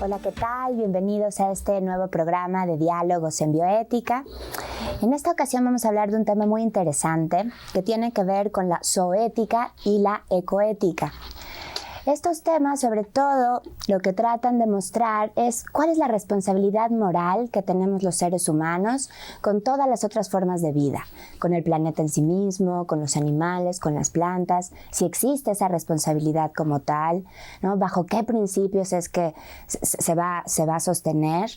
Hola, ¿qué tal? Bienvenidos a este nuevo programa de Diálogos en Bioética. En esta ocasión vamos a hablar de un tema muy interesante que tiene que ver con la zoética y la ecoética. Estos temas, sobre todo, lo que tratan de mostrar es cuál es la responsabilidad moral que tenemos los seres humanos con todas las otras formas de vida, con el planeta en sí mismo, con los animales, con las plantas, si existe esa responsabilidad como tal, ¿no? Bajo qué principios es que se va a sostener.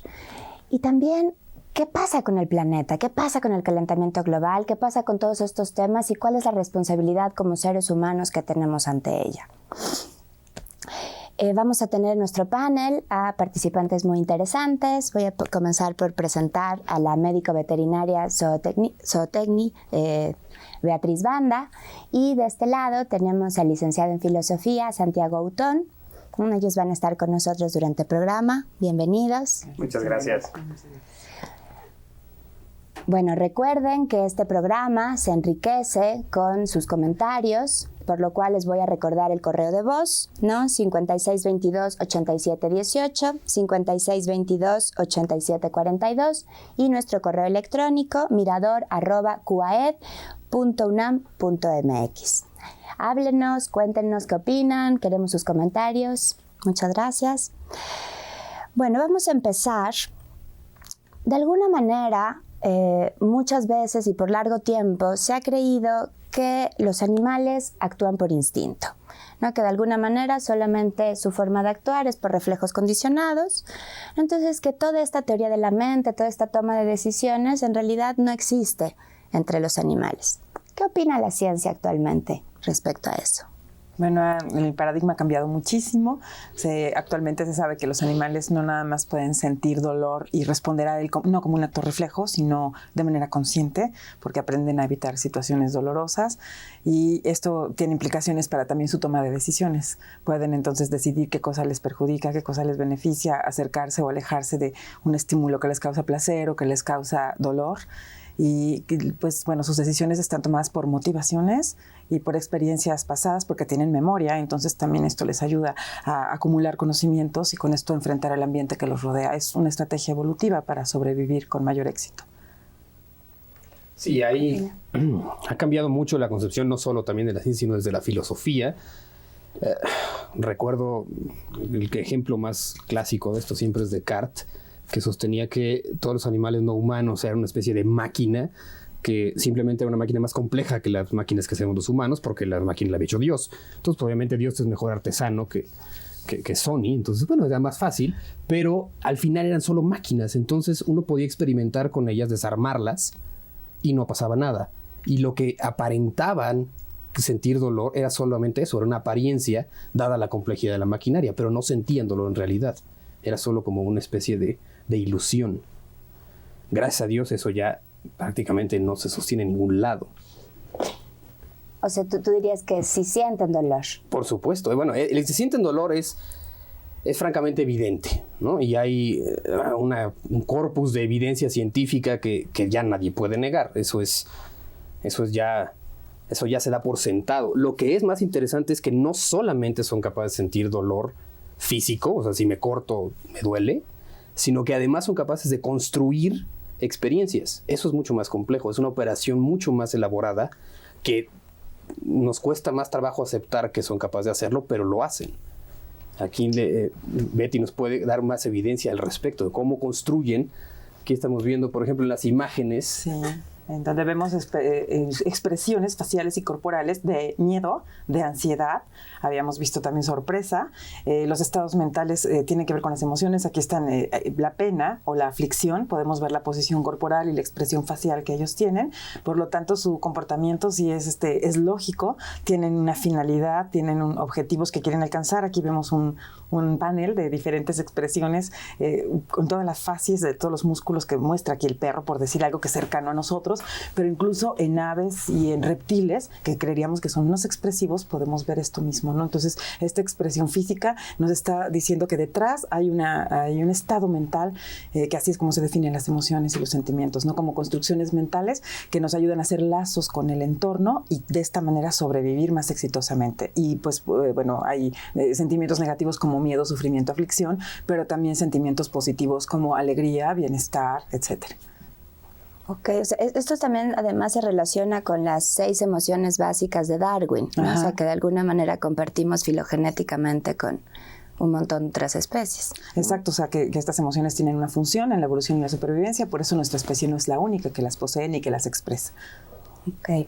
Y también, ¿qué pasa con el planeta? ¿Qué pasa con el calentamiento global? ¿Qué pasa con todos estos temas? ¿Y cuál es la responsabilidad como seres humanos que tenemos ante ella? Vamos a tener en nuestro panel a participantes muy interesantes. Voy a comenzar por presentar a la médico veterinaria zootecni Beatriz Banda, y de este lado tenemos al licenciado en filosofía Santiago Autón. Ellos van a estar con nosotros durante el programa. Bienvenidos. Muchas gracias. Bueno, recuerden que este programa se enriquece con sus comentarios, por lo cual les voy a recordar el correo de voz, ¿no? 5622-8718, 5622-8742 y nuestro correo electrónico mirador@cuaed.unam.mx. Háblenos, cuéntenos qué opinan, queremos sus comentarios. Muchas gracias. Bueno, vamos a empezar. De alguna manera, muchas veces y por largo tiempo se ha creído que los animales actúan por instinto, ¿no? Que de alguna manera solamente su forma de actuar es por reflejos condicionados. Entonces, que toda esta teoría de la mente, toda esta toma de decisiones, en realidad no existe entre los animales. ¿Qué opina la ciencia actualmente respecto a eso? Bueno, el paradigma ha cambiado muchísimo. Actualmente se sabe que los animales no nada más pueden sentir dolor y responder a él no como un acto reflejo, sino de manera consciente, porque aprenden a evitar situaciones dolorosas, y esto tiene implicaciones para también su toma de decisiones. Pueden entonces decidir qué cosa les perjudica, qué cosa les beneficia, acercarse o alejarse de un estímulo que les causa placer o que les causa dolor. Y pues bueno, sus decisiones están tomadas por motivaciones y por experiencias pasadas, porque tienen memoria. Entonces también esto les ayuda a acumular conocimientos y con esto enfrentar el ambiente que los rodea. Es una estrategia evolutiva para sobrevivir con mayor éxito. Sí, ahí ha cambiado mucho la concepción, no solo también de la ciencia, sino desde la filosofía. Recuerdo el ejemplo más clásico de esto siempre es Descartes, que sostenía que todos los animales no humanos eran una especie de máquina, que simplemente era una máquina más compleja que las máquinas que hacemos los humanos, porque la máquina la había hecho Dios. Entonces, obviamente, Dios es mejor artesano que Sony. Entonces, bueno, era más fácil, pero al final eran solo máquinas. Entonces, uno podía experimentar con ellas, desarmarlas, y no pasaba nada. Y lo que aparentaban sentir dolor era solamente eso, era una apariencia dada la complejidad de la maquinaria, pero no sentían dolor en realidad. Era solo como una especie de ilusión. Gracias a Dios eso ya prácticamente no se sostiene en ningún lado. O sea, tú dirías que sí sienten dolor. Por supuesto. Bueno, el que sienten dolor es francamente evidente, ¿no? Y hay un corpus de evidencia científica que ya nadie puede negar. Eso ya se da por sentado. Lo que es más interesante es que no solamente son capaces de sentir dolor físico, o sea, si me corto me duele, sino que además son capaces de construir experiencias. Eso es mucho más complejo, es una operación mucho más elaborada que nos cuesta más trabajo aceptar que son capaces de hacerlo, pero lo hacen. Aquí Betty nos puede dar más evidencia al respecto de cómo construyen. Aquí estamos viendo, por ejemplo, en las imágenes. Sí. En donde vemos expresiones faciales y corporales de miedo, de ansiedad. Habíamos visto también sorpresa. Los estados mentales tienen que ver con las emociones. Aquí están la pena o la aflicción. Podemos ver la posición corporal y la expresión facial que ellos tienen. Por lo tanto, su comportamiento sí es lógico. Tienen una finalidad, tienen objetivos que quieren alcanzar. Aquí vemos un panel de diferentes expresiones con todas las facies de todos los músculos que muestra aquí el perro, por decir algo que es cercano a nosotros. nosotros, pero incluso en aves y en reptiles, que creeríamos que son menos expresivos, podemos ver esto mismo, ¿no? Entonces, esta expresión física nos está diciendo que detrás hay un estado mental, que así es como se definen las emociones y los sentimientos, ¿no? Como construcciones mentales que nos ayudan a hacer lazos con el entorno y de esta manera sobrevivir más exitosamente. Y pues, bueno, hay sentimientos negativos como miedo, sufrimiento, aflicción, pero también sentimientos positivos como alegría, bienestar, etcétera. Ok, o sea, esto también además se relaciona con las 6 emociones básicas de Darwin, ¿no? O sea, que de alguna manera compartimos filogenéticamente con un montón de otras especies. Exacto, o sea, que estas emociones tienen una función en la evolución y la supervivencia, por eso nuestra especie no es la única que las posee ni que las expresa. Ok.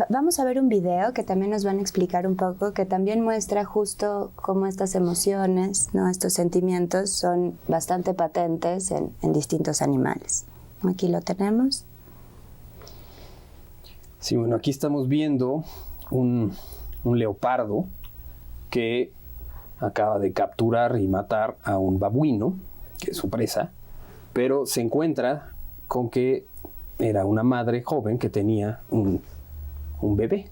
Vamos a ver un video que también nos van a explicar un poco, que también muestra justo cómo estas emociones, ¿no? Estos sentimientos son bastante patentes en distintos animales. Aquí lo tenemos. Sí, bueno, aquí estamos viendo un leopardo que acaba de capturar y matar a un babuino, que es su presa, pero se encuentra con que era una madre joven que tenía un bebé.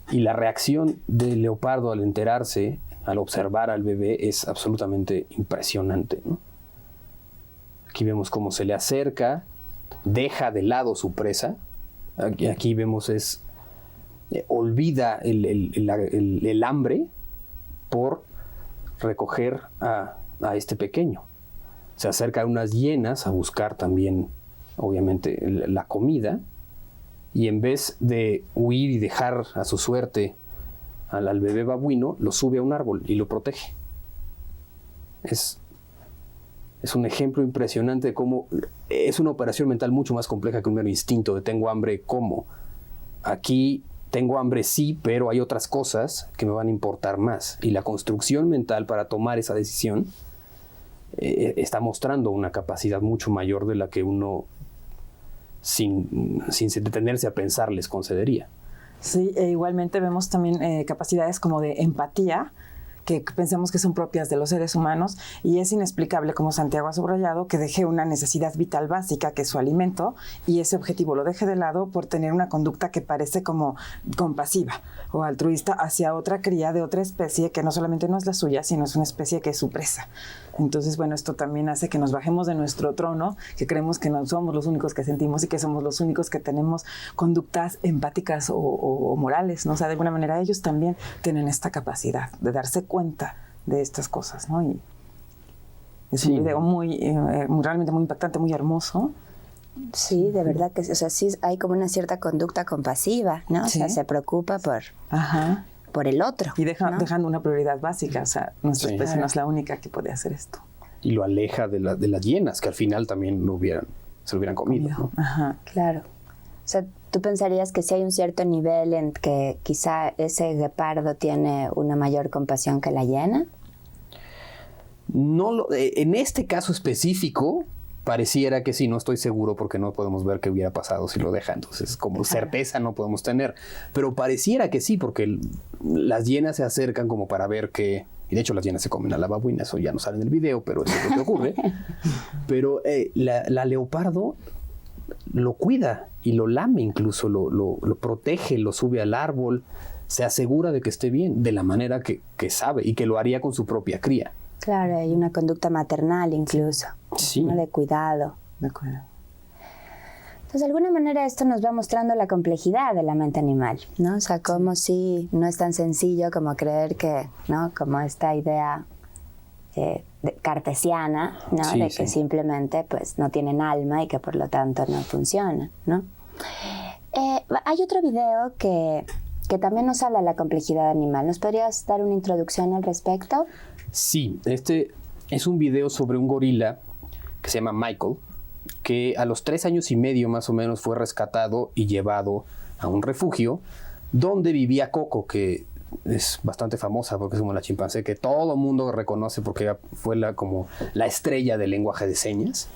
Y la reacción del leopardo al enterarse, al observar al bebé, es absolutamente impresionante, ¿no? Aquí vemos cómo se le acerca, deja de lado su presa. Aquí vemos olvida el hambre por recoger a este pequeño. Se acerca a unas hienas a buscar también, obviamente, la comida, y en vez de huir y dejar a su suerte al bebé babuino, lo sube a un árbol y lo protege. Es un ejemplo impresionante de cómo es una operación mental mucho más compleja que un mero instinto de tengo hambre, ¿cómo? Aquí tengo hambre sí, pero hay otras cosas que me van a importar más. Y la construcción mental para tomar esa decisión está mostrando una capacidad mucho mayor de la que uno, sin detenerse a pensar, les concedería. Sí, igualmente vemos también capacidades como de empatía, que pensamos que son propias de los seres humanos, y es inexplicable, como Santiago ha subrayado, que deje una necesidad vital básica, que es su alimento, y ese objetivo lo deje de lado por tener una conducta que parece como compasiva o altruista hacia otra cría de otra especie que no solamente no es la suya, sino es una especie que es su presa. Entonces, bueno, esto también hace que nos bajemos de nuestro trono, que creemos que no somos los únicos que sentimos y que somos los únicos que tenemos conductas empáticas o morales, ¿no? O sea, de alguna manera ellos también tienen esta capacidad de darse cuenta de estas cosas, ¿no? Y es un video realmente muy impactante, muy hermoso. Sí, de verdad que, o sea, sí hay como una cierta conducta compasiva, ¿no? Sí. O sea, se preocupa por el otro. Y ¿no? dejando una prioridad básica, o sea, nuestra especie no es la única que puede hacer esto. Y lo aleja de las hienas, que al final también se lo hubieran comido, ¿no? Ajá. Claro. O sea, ¿tú pensarías que si hay un cierto nivel en que quizá ese guepardo tiene una mayor compasión que la hiena? No, en este caso específico, pareciera que sí, no estoy seguro porque no podemos ver qué hubiera pasado si lo deja, entonces como certeza no podemos tener, pero pareciera que sí, porque las hienas se acercan como para ver que, y de hecho las hienas se comen a la babuina, eso ya no sale en el video, pero eso es lo que ocurre, pero la leopardo lo cuida y lo lame incluso, lo protege, lo sube al árbol, se asegura de que esté bien, de la manera que sabe y que lo haría con su propia cría. Claro, hay una conducta maternal incluso, sí. ¿no? De cuidado. De acuerdo. Entonces, de alguna manera esto nos va mostrando la complejidad de la mente animal, ¿no? O sea, como si no es tan sencillo como creer que, ¿no? Como esta idea cartesiana, ¿no? Sí, de que simplemente pues no tienen alma y que por lo tanto no funcionan, ¿no? Hay otro video que también nos habla de la complejidad animal. ¿Nos podrías dar una introducción al respecto? Sí, este es un video sobre un gorila que se llama Michael, que a los 3 años y medio más o menos fue rescatado y llevado a un refugio donde vivía Coco, que es bastante famosa porque es como la chimpancé que todo el mundo reconoce porque fue como la estrella del lenguaje de señas.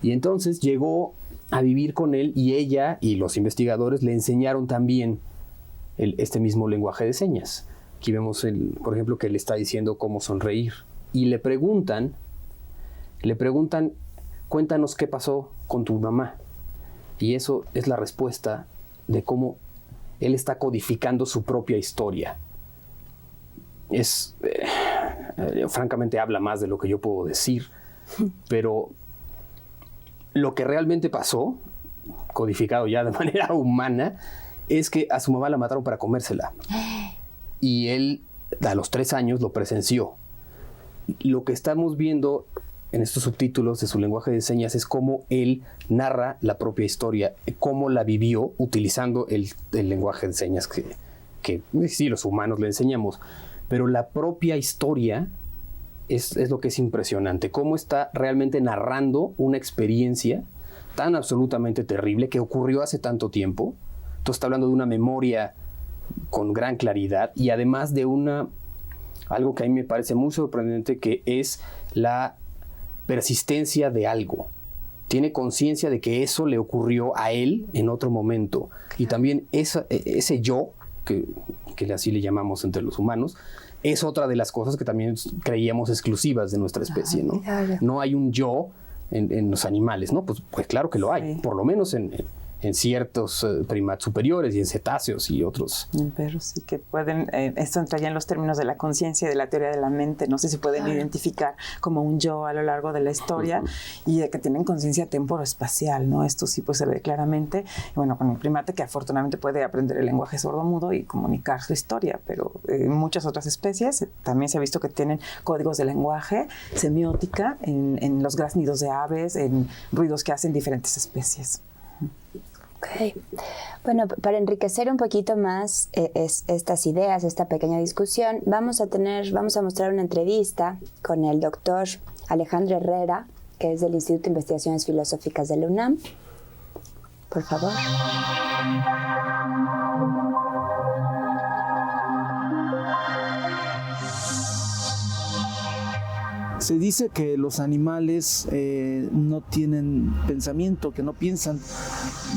Y entonces llegó a vivir con él y ella y los investigadores le enseñaron también este mismo lenguaje de señas. Aquí vemos, por ejemplo, que le está diciendo cómo sonreír. Y le preguntan, cuéntanos qué pasó con tu mamá. Y eso es la respuesta de cómo él está codificando su propia historia. Francamente habla más de lo que yo puedo decir, pero lo que realmente pasó, codificado ya de manera humana, es que a su mamá la mataron para comérsela. Y él, a los 3 años, lo presenció. Lo que estamos viendo en estos subtítulos de su lenguaje de señas es cómo él narra la propia historia, cómo la vivió utilizando el lenguaje de señas que sí, los humanos le enseñamos. Pero la propia historia es lo que es impresionante, cómo está realmente narrando una experiencia tan absolutamente terrible que ocurrió hace tanto tiempo. Entonces está hablando de una memoria con gran claridad y además de algo que a mí me parece muy sorprendente, que es la persistencia de algo. Tiene conciencia de que eso le ocurrió a él en otro momento. Y también ese yo, que así le llamamos entre los humanos, es otra de las cosas que también creíamos exclusivas de nuestra especie, ¿no? Claro. No hay un yo en los animales, ¿no? Pues claro que lo hay, por lo menos en ciertos primates superiores y en cetáceos y otros. En perros, sí, que pueden, esto entra ya en los términos de la conciencia y de la teoría de la mente, no sé si pueden identificar como un yo a lo largo de la historia y de que tienen conciencia temporoespacial, ¿no? Esto sí pues se ve claramente, y bueno, con el primate que afortunadamente puede aprender el lenguaje sordomudo y comunicar su historia, pero muchas otras especies también se ha visto que tienen códigos de lenguaje, semiótica, en los graznidos de aves, en ruidos que hacen diferentes especies. Okay. Bueno, para enriquecer un poquito más estas ideas, esta pequeña discusión, vamos a mostrar una entrevista con el doctor Alejandro Herrera, que es del Instituto de Investigaciones Filosóficas de la UNAM. Por favor. Se dice que los animales no tienen pensamiento, que no piensan,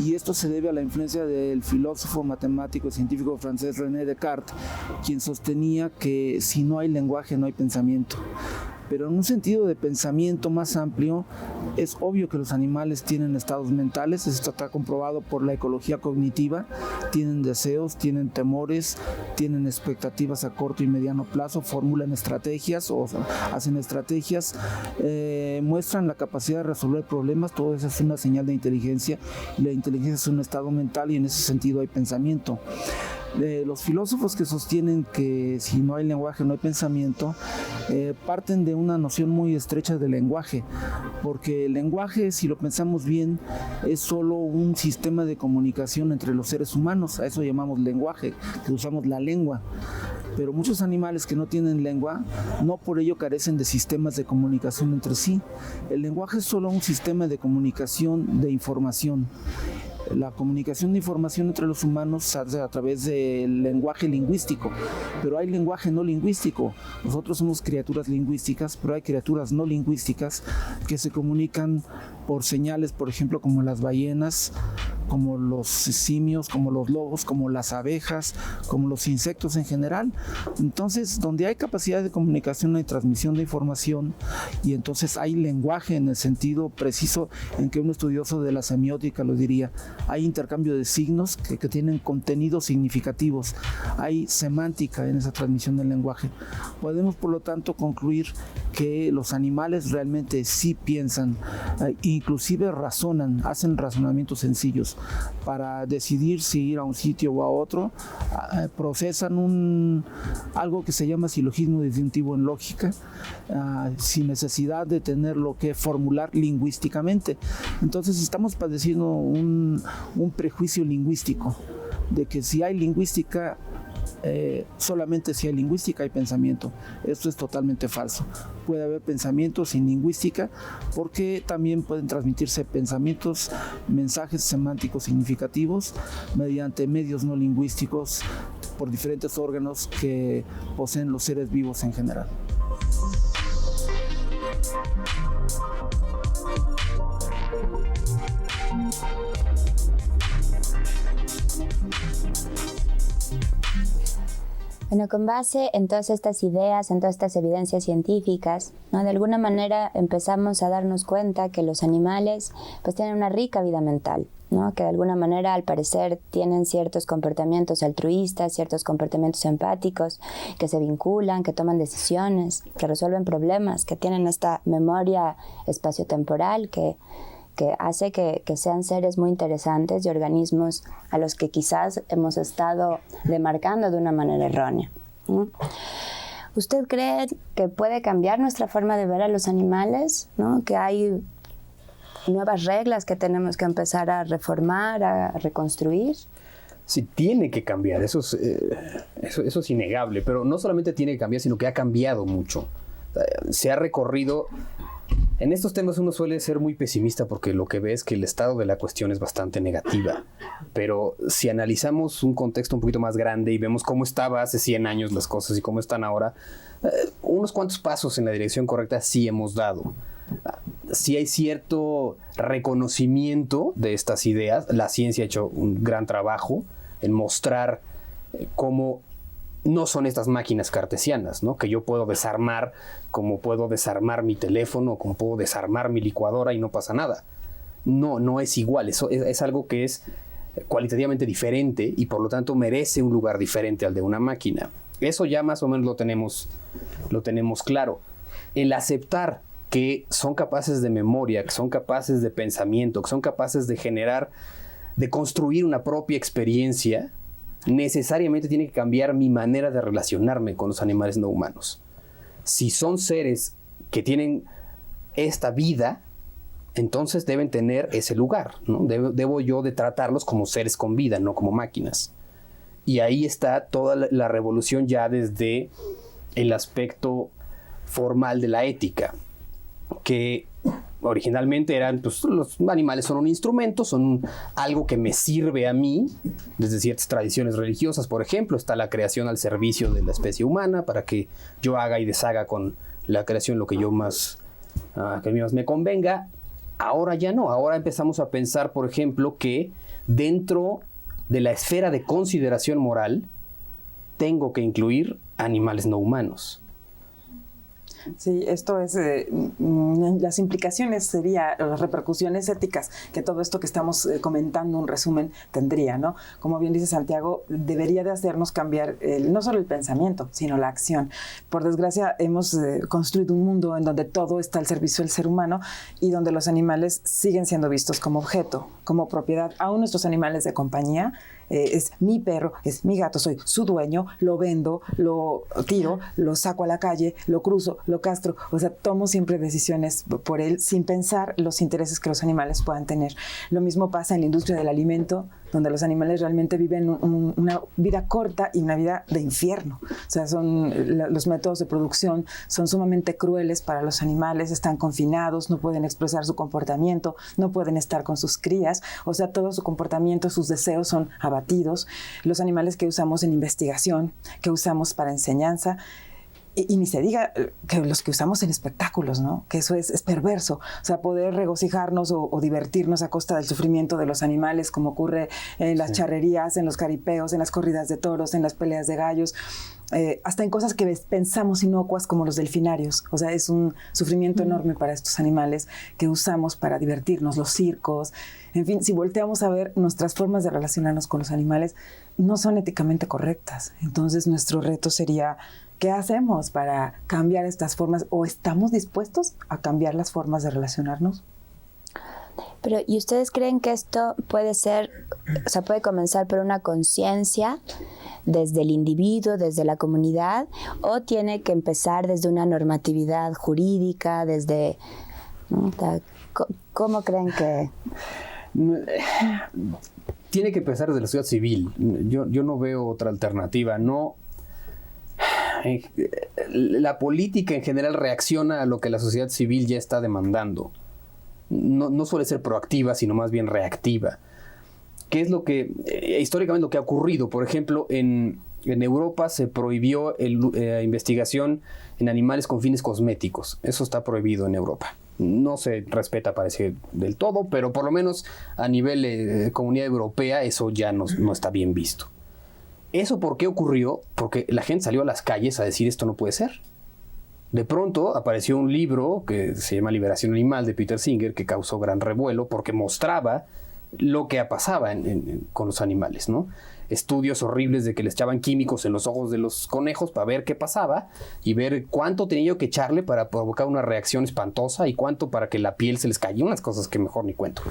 y esto se debe a la influencia del filósofo, matemático y científico francés René Descartes, quien sostenía que si no hay lenguaje no hay pensamiento. Pero en un sentido de pensamiento más amplio, es obvio que los animales tienen estados mentales, esto está comprobado por la ecología cognitiva, tienen deseos, tienen temores, tienen expectativas a corto y mediano plazo, formulan estrategias o hacen estrategias, muestran la capacidad de resolver problemas, todo eso es una señal de inteligencia, y la inteligencia es un estado mental y en ese sentido hay pensamiento. Los filósofos que sostienen que si no hay lenguaje no hay pensamiento parten de una noción muy estrecha del lenguaje, porque el lenguaje, si lo pensamos bien, es solo un sistema de comunicación entre los seres humanos, a eso llamamos lenguaje, que usamos la lengua. Pero muchos animales que no tienen lengua, no por ello carecen de sistemas de comunicación entre sí. El lenguaje es solo un sistema de comunicación de información. La comunicación de información entre los humanos se hace a través del lenguaje lingüístico, pero hay lenguaje no lingüístico. Nosotros somos criaturas lingüísticas, pero hay criaturas no lingüísticas que se comunican por señales, por ejemplo, como las ballenas, como los simios, como los lobos, como las abejas, como los insectos en general. Entonces, donde hay capacidad de comunicación y transmisión de información, y entonces hay lenguaje en el sentido preciso en que un estudioso de la semiótica lo diría, hay intercambio de signos que tienen contenidos significativos, hay semántica en esa transmisión del lenguaje. Podemos, por lo tanto, concluir que los animales realmente sí piensan, inclusive razonan, hacen razonamientos sencillos para decidir si ir a un sitio o a otro, procesan algo que se llama silogismo disyuntivo en lógica, sin necesidad de tenerlo que formular lingüísticamente. Entonces estamos padeciendo un prejuicio lingüístico de que si hay lingüística, solamente si hay lingüística hay pensamiento. Esto es totalmente falso. Puede haber pensamiento sin lingüística, porque también pueden transmitirse pensamientos, mensajes semánticos significativos mediante medios no lingüísticos por diferentes órganos que poseen los seres vivos en general. Bueno, con base en todas estas ideas, en todas estas evidencias científicas, ¿no? De alguna manera empezamos a darnos cuenta que los animales pues tienen una rica vida mental, ¿no? Que de alguna manera, al parecer, tienen ciertos comportamientos altruistas, ciertos comportamientos empáticos, que se vinculan, que toman decisiones, que resuelven problemas, que tienen esta memoria espaciotemporal que hace que sean seres muy interesantes y organismos a los que quizás hemos estado demarcando de una manera errónea, ¿no? ¿Usted cree que puede cambiar nuestra forma de ver a los animales, ¿no? Que hay nuevas reglas que tenemos que empezar a reformar, a reconstruir? Sí, tiene que cambiar, eso es innegable, pero no solamente tiene que cambiar, sino que ha cambiado mucho. Se ha recorrido. En estos temas uno suele ser muy pesimista porque lo que ve es que el estado de la cuestión es bastante negativa. Pero si analizamos un contexto un poquito más grande y vemos cómo estaba hace 100 años las cosas y cómo están ahora, unos cuantos pasos en la dirección correcta sí hemos dado. Sí hay cierto reconocimiento de estas ideas. La ciencia ha hecho un gran trabajo en mostrar cómo no son estas máquinas cartesianas, ¿no? Que yo puedo desarmar, como puedo desarmar mi teléfono, como puedo desarmar mi licuadora y no pasa nada. No es igual. Eso es algo que es cualitativamente diferente y por lo tanto merece un lugar diferente al de una máquina. Eso ya más o menos lo tenemos claro. El aceptar que son capaces de memoria, que son capaces de pensamiento, que son capaces de generar, de construir una propia experiencia, necesariamente tiene que cambiar mi manera de relacionarme con los animales no humanos. Si son seres que tienen esta vida, entonces deben tener ese lugar, ¿no? Debo yo de tratarlos como seres con vida, no como máquinas. Y ahí está toda la revolución ya desde el aspecto formal de la ética, que originalmente eran, pues los animales son un instrumento, son algo que me sirve a mí, desde ciertas tradiciones religiosas, por ejemplo, está la creación al servicio de la especie humana, para que yo haga y deshaga con la creación lo que yo más, que a mí más me convenga. Ahora ya no, ahora empezamos a pensar, por ejemplo, que dentro de la esfera de consideración moral, tengo que incluir animales no humanos. Sí, esto es, las implicaciones sería, las repercusiones éticas que todo esto que estamos comentando, un resumen, tendría, ¿no? Como bien dice Santiago, debería de hacernos cambiar no solo el pensamiento, sino la acción. Por desgracia, hemos construido un mundo en donde todo está al servicio del ser humano y donde los animales siguen siendo vistos como objeto, como propiedad. Aún nuestros animales de compañía, es mi perro, es mi gato, soy su dueño, lo vendo, lo tiro, lo saco a la calle, lo cruzo, lo castro, o sea, tomo siempre decisiones por él sin pensar los intereses que los animales puedan tener. Lo mismo pasa en la industria del alimento, donde los animales realmente viven una vida corta y una vida de infierno. O sea, los métodos de producción son sumamente crueles para los animales, están confinados, no pueden expresar su comportamiento, no pueden estar con sus crías, o sea, todo su comportamiento, sus deseos son abatidos. Los animales que usamos en investigación, que usamos para enseñanza, y ni se diga que los que usamos en espectáculos, ¿no? Que eso es perverso. O sea, poder regocijarnos o divertirnos a costa del sufrimiento de los animales, como ocurre en las charrerías, en los caripeos, en las corridas de toros, en las peleas de gallos, hasta en cosas que pensamos inocuas como los delfinarios. O sea, es un sufrimiento enorme para estos animales que usamos para divertirnos, los circos. En fin, si volteamos a ver, nuestras formas de relacionarnos con los animales no son éticamente correctas. Entonces, nuestro reto sería: ¿qué hacemos para cambiar estas formas? ¿O estamos dispuestos a cambiar las formas de relacionarnos? Pero, ¿y ustedes creen que esto puede ser, o sea, puede comenzar por una conciencia desde el individuo, desde la comunidad, o tiene que empezar desde una normatividad jurídica, desde, ¿no? ¿Cómo creen que...? Tiene que empezar desde la sociedad civil. Yo no veo otra alternativa. No. La política en general reacciona a lo que la sociedad civil ya está demandando. No suele ser proactiva, sino más bien reactiva. ¿Qué es lo que, históricamente, lo que ha ocurrido? Por ejemplo, en Europa se prohibió la investigación en animales con fines cosméticos. Eso está prohibido en Europa. No se respeta, parece, del todo, pero por lo menos a nivel comunidad europea eso ya no está bien visto. ¿Eso por qué ocurrió? Porque la gente salió a las calles a decir esto no puede ser. De pronto apareció un libro que se llama Liberación Animal de Peter Singer, que causó gran revuelo porque mostraba lo que pasaba con los animales, ¿no? Estudios horribles de que les echaban químicos en los ojos de los conejos para ver qué pasaba y ver cuánto tenía yo que echarle para provocar una reacción espantosa y cuánto para que la piel se les cayera, unas cosas que mejor ni cuento.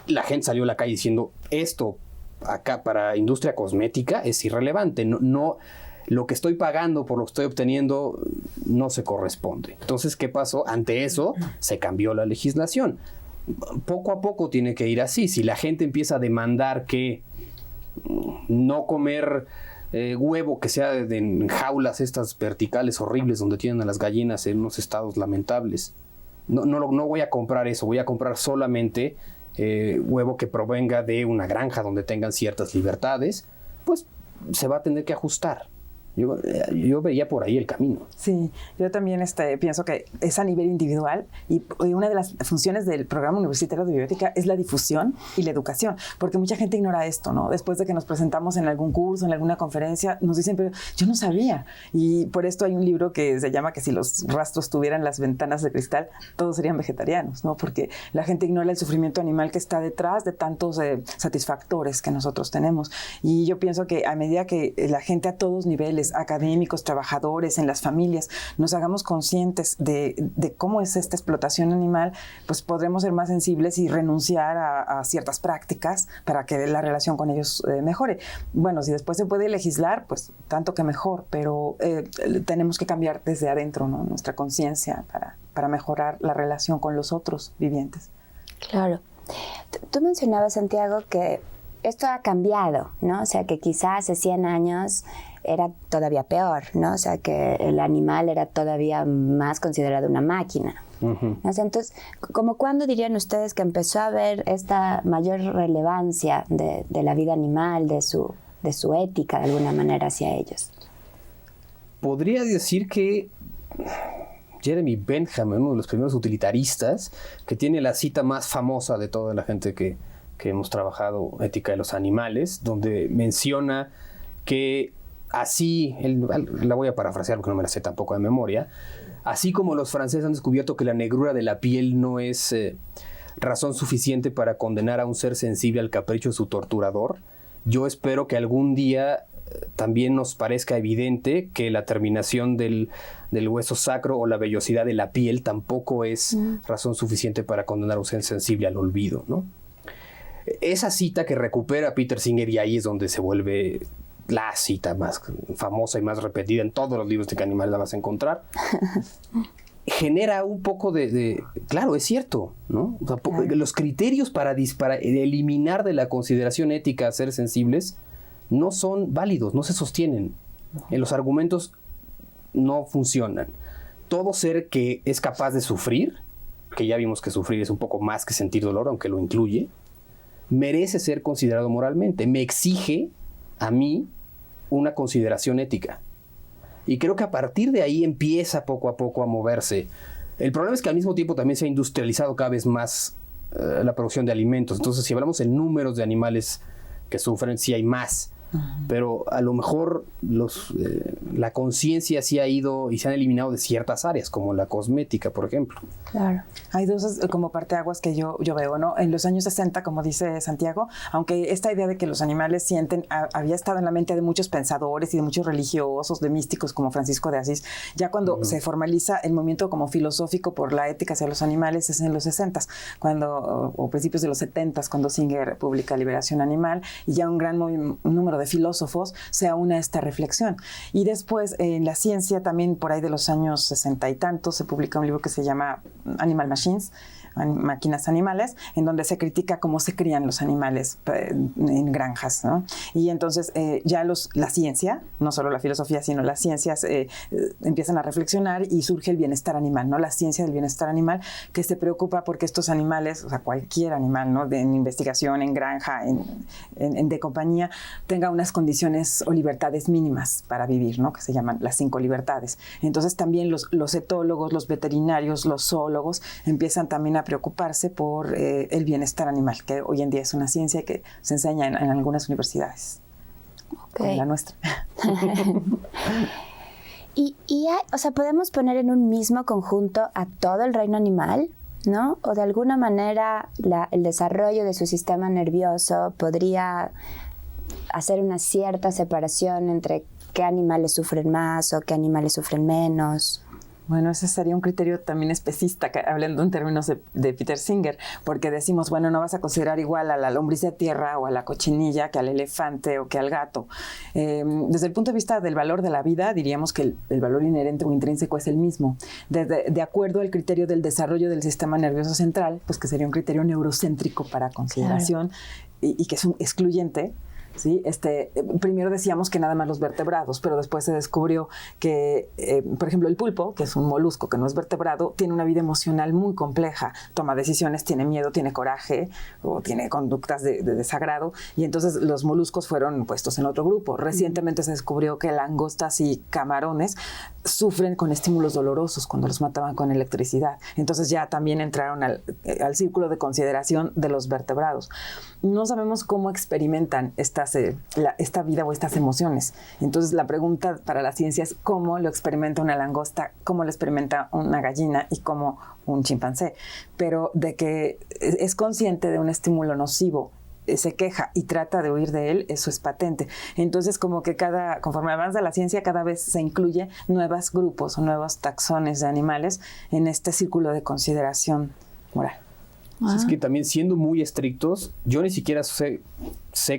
La gente salió a la calle diciendo, esto acá para industria cosmética es irrelevante, no, lo que estoy pagando por lo que estoy obteniendo no se corresponde. Entonces, ¿qué pasó? Ante eso se cambió la legislación. Poco a poco tiene que ir así. Si la gente empieza a demandar que no comer huevo que sea en jaulas estas verticales horribles donde tienen a las gallinas en unos estados lamentables, no voy a comprar eso, voy a comprar solamente huevo que provenga de una granja donde tengan ciertas libertades, pues se va a tener que ajustar. Yo veía por ahí el camino. Sí, yo también pienso que es a nivel individual y una de las funciones del programa universitario de bioética es la difusión y la educación, porque mucha gente ignora esto, ¿no? Después de que nos presentamos en algún curso, en alguna conferencia, nos dicen, pero yo no sabía. Y por esto hay un libro que se llama que si los rastros tuvieran las ventanas de cristal, todos serían vegetarianos, ¿no? Porque la gente ignora el sufrimiento animal que está detrás de tantos satisfactores que nosotros tenemos. Y yo pienso que a medida que la gente a todos niveles, académicos, trabajadores, en las familias, nos hagamos conscientes de cómo es esta explotación animal, pues podremos ser más sensibles y renunciar a ciertas prácticas para que la relación con ellos mejore. Bueno, si después se puede legislar, pues tanto que mejor, pero tenemos que cambiar desde adentro, ¿no? Nuestra conciencia para mejorar la relación con los otros vivientes. Claro. Tú mencionabas, Santiago, que esto ha cambiado, ¿no? O sea, que quizás hace 100 años era todavía peor, ¿no? O sea, que el animal era todavía más considerado una máquina. Uh-huh. O sea, entonces, ¿cómo cuándo dirían ustedes que empezó a haber esta mayor relevancia de la vida animal, de su ética, de alguna manera, hacia ellos? Podría decir que Jeremy Bentham, uno de los primeros utilitaristas, que tiene la cita más famosa de toda la gente que hemos trabajado ética de los animales, donde menciona que así, la voy a parafrasear porque no me la sé tampoco de memoria, así como los franceses han descubierto que la negrura de la piel no es razón suficiente para condenar a un ser sensible al capricho de su torturador, yo espero que algún día también nos parezca evidente que la terminación del hueso sacro o la vellosidad de la piel tampoco es razón suficiente para condenar a un ser sensible al olvido, ¿no? Esa cita que recupera Peter Singer, y ahí es donde se vuelve la cita más famosa y más repetida en todos los libros de que animales la vas a encontrar, genera un poco claro, es cierto, ¿no? O sea, los criterios para eliminar de la consideración ética a seres sensibles no son válidos, no se sostienen. En los argumentos no funcionan. Todo ser que es capaz de sufrir, que ya vimos que sufrir es un poco más que sentir dolor, aunque lo incluye, merece ser considerado moralmente. Me exige a mí una consideración ética. Y creo que a partir de ahí empieza poco a poco a moverse. El problema es que al mismo tiempo también se ha industrializado cada vez más la producción de alimentos. Entonces, si hablamos en números de animales que sufren, sí hay más. Pero a lo mejor la conciencia sí ha ido y se han eliminado de ciertas áreas, como la cosmética, por ejemplo. Claro. Hay dos como parteaguas que yo veo, ¿no? En los años 60, como dice Santiago, aunque esta idea de que los animales sienten había estado en la mente de muchos pensadores y de muchos religiosos, de místicos como Francisco de Asís, ya cuando se formaliza el movimiento como filosófico por la ética hacia los animales es en los 60, o principios de los 70, cuando Singer publica Liberación Animal, y ya un gran número de filósofos se aúna a esta reflexión. Y después en la ciencia también por ahí de los años 60 y tantos se publica un libro que se llama Animal Machines, máquinas animales, en donde se critica cómo se crían los animales en granjas, ¿no? Y entonces ya la ciencia, no solo la filosofía, sino las ciencias empiezan a reflexionar y surge el bienestar animal, ¿no? La ciencia del bienestar animal, que se preocupa porque estos animales, o sea, cualquier animal, ¿no? En investigación, en granja, de compañía, tenga unas condiciones o libertades mínimas para vivir, ¿no? Que se llaman las 5 libertades. Entonces también los etólogos, los veterinarios, los zoólogos empiezan también a preocuparse por el bienestar animal, que hoy en día es una ciencia que se enseña en algunas universidades, como la nuestra. Y o sea, ¿podemos poner en un mismo conjunto a todo el reino animal? ¿no? O de alguna manera el desarrollo de su sistema nervioso podría hacer una cierta separación entre qué animales sufren más o qué animales sufren menos. Bueno, ese sería un criterio también especista, hablando en términos de Peter Singer, porque decimos, bueno, no vas a considerar igual a la lombriz de tierra o a la cochinilla que al elefante o que al gato. Desde el punto de vista del valor de la vida, diríamos que el valor inherente o intrínseco es el mismo. De acuerdo al criterio del desarrollo del sistema nervioso central, pues que sería un criterio neurocéntrico para consideración, claro, y que es un excluyente. ¿Sí? Primero decíamos que nada más los vertebrados, pero después se descubrió que, por ejemplo, el pulpo, que es un molusco que no es vertebrado, tiene una vida emocional muy compleja, toma decisiones, tiene miedo, tiene coraje o tiene conductas de desagrado, y entonces los moluscos fueron puestos en otro grupo. Recientemente se descubrió que langostas y camarones sufren con estímulos dolorosos cuando los mataban con electricidad. Entonces ya también entraron al círculo de consideración de los vertebrados. No sabemos cómo experimentan esta vida o estas emociones. Entonces la pregunta para la ciencia es cómo lo experimenta una langosta, cómo lo experimenta una gallina y cómo un chimpancé. Pero de que es consciente de un estímulo nocivo, se queja y trata de huir de él, eso es patente. Entonces, como que conforme avanza la ciencia, cada vez se incluye nuevos grupos o nuevos taxones de animales en este círculo de consideración moral. Es que también, siendo muy estrictos, yo ni siquiera sé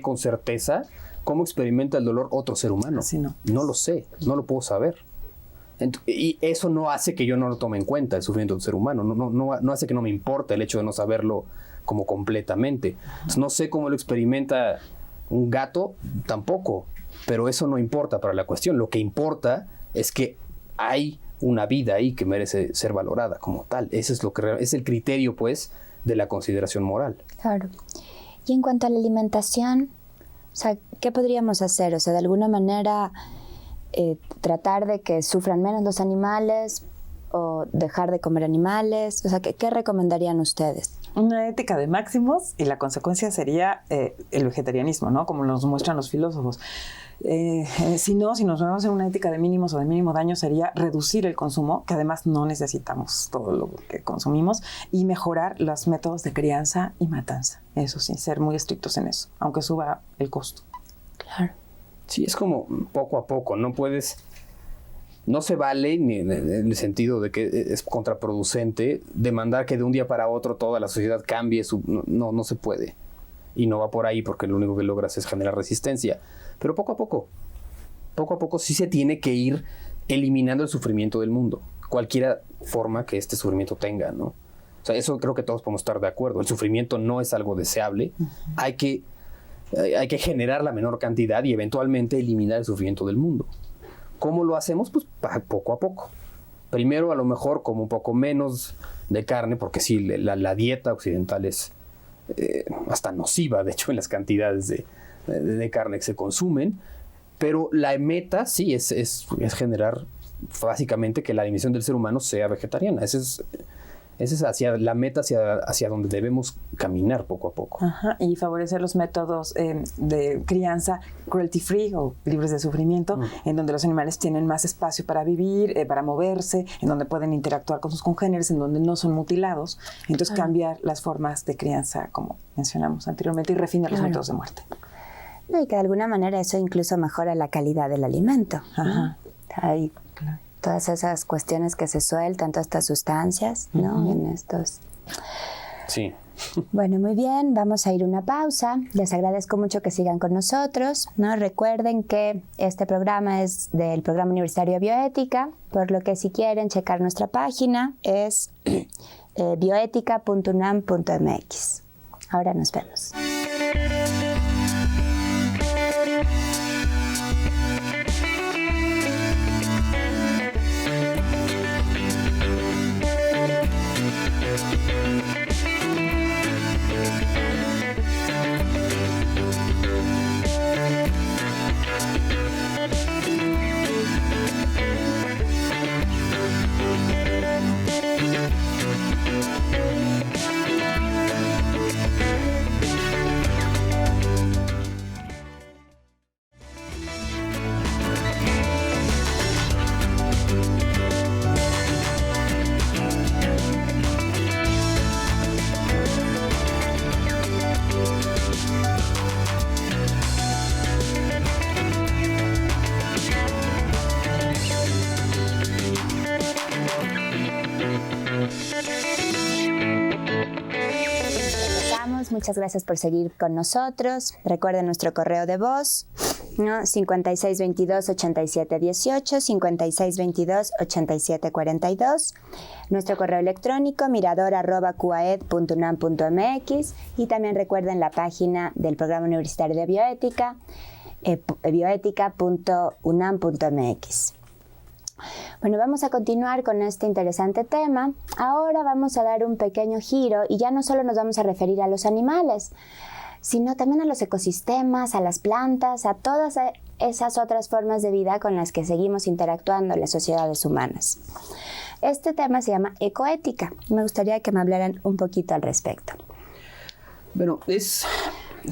con certeza cómo experimenta el dolor otro ser humano. Sí, no. No lo sé, no lo puedo saber. Y eso no hace que yo no lo tome en cuenta, el sufrimiento del ser humano. No hace que no me importe el hecho de no saberlo como completamente. No sé cómo lo experimenta un gato, tampoco, pero eso no importa para la cuestión. Lo que importa es que hay una vida ahí que merece ser valorada como tal. Ese es es el criterio, pues, de la consideración moral. Claro. Y en cuanto a la alimentación, o sea, ¿qué podríamos hacer? O sea, de alguna manera tratar de que sufran menos los animales o dejar de comer animales. O sea, ¿qué recomendarían ustedes? Una ética de máximos, y la consecuencia sería el vegetarianismo, ¿no? Como nos muestran los filósofos. Si nos vemos en una ética de mínimos o de mínimo daño, sería reducir el consumo, que además no necesitamos todo lo que consumimos, y mejorar los métodos de crianza y matanza. Eso sí, ser muy estrictos en eso, aunque suba el costo. Claro. Sí, es como poco a poco, no se vale, ni en el sentido de que es contraproducente, demandar que de un día para otro toda la sociedad cambie. No se puede. Y no va por ahí, porque lo único que logras es generar resistencia. Pero poco a poco sí se tiene que ir eliminando el sufrimiento del mundo, cualquier forma que este sufrimiento tenga, ¿no? O sea, eso creo que todos podemos estar de acuerdo. El sufrimiento no es algo deseable. Uh-huh. Hay que generar la menor cantidad y eventualmente eliminar el sufrimiento del mundo. ¿Cómo lo hacemos? Pues poco a poco. Primero, a lo mejor, como un poco menos de carne, porque sí, la dieta occidental es hasta nociva, de hecho, en las cantidades de carne que se consumen. Pero la meta, sí, es generar básicamente que la alimentación del ser humano sea vegetariana. Ese es hacia la meta, hacia donde debemos caminar poco a poco. Ajá, y favorecer los métodos de crianza cruelty free o libres de sufrimiento, en donde los animales tienen más espacio para vivir, para moverse, en donde pueden interactuar con sus congéneres, en donde no son mutilados. Entonces cambiar las formas de crianza, como mencionamos anteriormente, y refinar los métodos de muerte. No, y que de alguna manera eso incluso mejora la calidad del alimento. Ajá. Hay todas esas cuestiones que se sueltan, todas estas sustancias, ¿no? En estos. Sí. Bueno, muy bien, vamos a ir a una pausa. Les agradezco mucho que sigan con nosotros, ¿no? Recuerden que este programa es del Programa Universitario de Bioética, por lo que si quieren checar nuestra página es bioetica.unam.mx. Ahora nos vemos. Muchas gracias por seguir con nosotros. Recuerden nuestro correo de voz, ¿no? 5622-8718, 5622-8742. Nuestro correo electrónico mirador@cuaed.unam.mx, y también recuerden la página del Programa Universitario de Bioética, bioética.unam.mx. Bueno, vamos a continuar con este interesante tema. Ahora vamos a dar un pequeño giro y ya no solo nos vamos a referir a los animales, sino también a los ecosistemas, a las plantas, a todas esas otras formas de vida con las que seguimos interactuando en las sociedades humanas. Este tema se llama ecoética. Me gustaría que me hablaran un poquito al respecto. Bueno, es